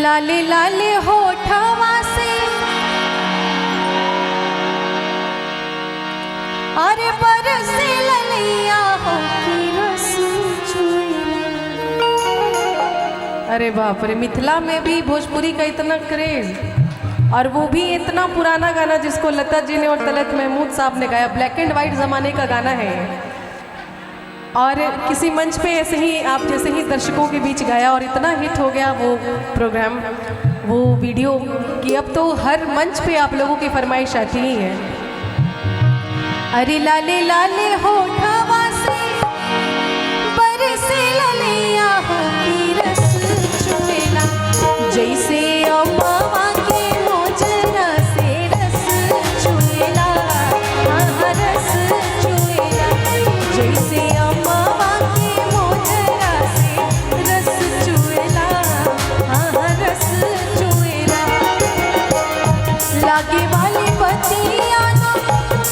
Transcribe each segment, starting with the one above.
लाले लाले होठवा से अरे बरसे ललिया हो की रस चुएला। अरे बाप रे, मिथिला में भी भोजपुरी का इतना क्रेज, और वो भी इतना पुराना गाना जिसको लता जी ने और तलत महमूद साहब ने गाया। ब्लैक एंड वाइट ज़माने का गाना है, और किसी मंच पे ऐसे ही आप जैसे ही दर्शकों के बीच गाया और इतना हिट हो गया वो प्रोग्राम, वो वीडियो, कि अब तो हर मंच पे आप लोगों की फरमाइश आती ही है। अरे लाले लाले होठवा से बरसे ललिया हो की रस चुएला, जैसे अम्मा के मोजना से रस चुएला। हाँ रस चुएला, जैसे अम्मा के मोजना से रस चुएला। हाँ रस चुएला, लागे वाली बतिया ना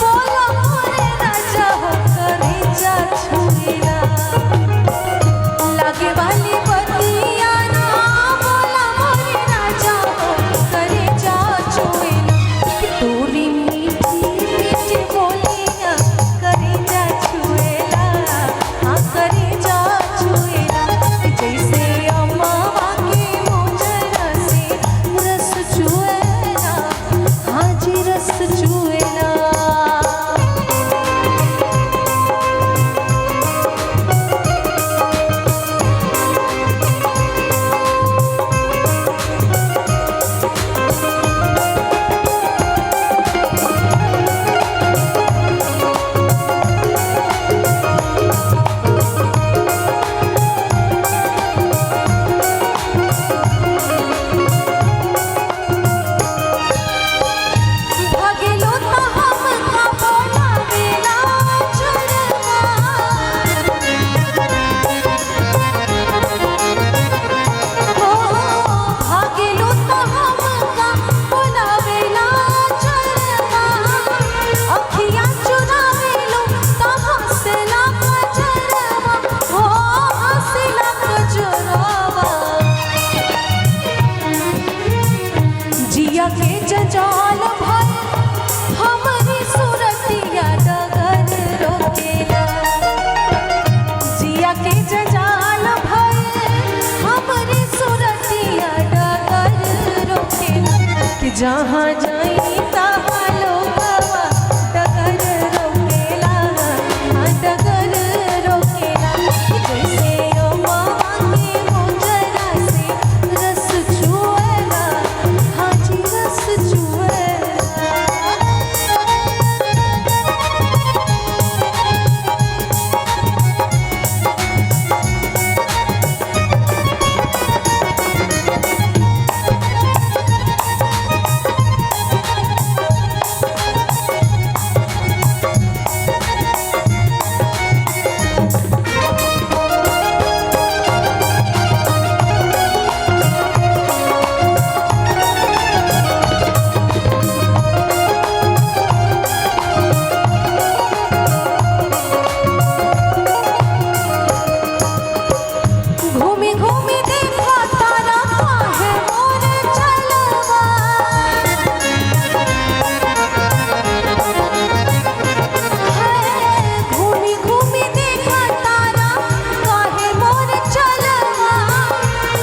बोला मोरे राजा हो करेजा छुएला। लागे वाली बतिया ना बोला मोरे राजा हो करेजा छुएला। तोरी मीठी मीठी बोलियां करेजा छुएला। हाँ करेजा छुएला, जैसे अम्मा के मोजना से रस चुएला। हाँ जी रस चुएला। भागेलो त हमका बोलावेला चलवा। हो भागेलो त हमका बोलावेला चलवा। अखियाँ चुरावेलो त हंसेला कजरवा। हो हंसेला कजरवा, जिया के जंजाल भर हमरी सूरतिया डगर रोकेला। जिया के जंजाल भर हमरी सूरतिया डगर रोकेला, कि जहाँ जाई तहाँ लोगवा डगर रोकेला। हाँ डगर रोकेला, जैसे अम्मा के मोजना से रस चुएला। हाँ जी रस चुएला। घूमी घूमी देखा तारा काहे मोरे चलवा। घूमी घूमी देखा तारा काहे मोरे चलवा।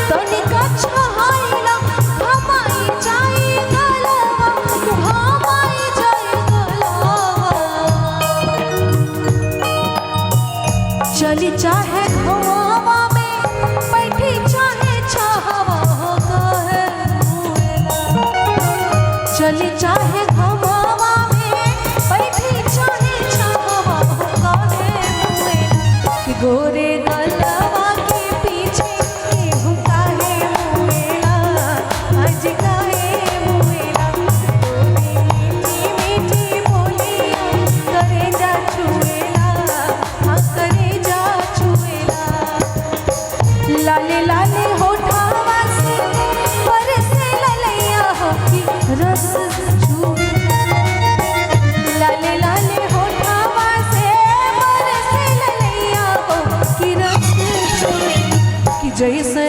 तनिका छहाइला घमाई जाई गलवा। घमाई जाई गलवा, चली चाहे घमावा में बैठी चाहे छाहवा हो काहे मुएला। चली चाहे घमावा में बैठी चाहे छाहवा हो काहे मुएला, कि गोरे गलवा के पीछे केहू काहे मुएला। आज काहे मुएला, तोरी मीठी मीठी बोलियां करेजा छुएला। हाँ करेजा छुएला, लाले लाले होठवा से बरसे ललिया हो की रस चुएला। लाले लाले होठवा से बरसे ललिया हो की रस चुएला, कि जैसे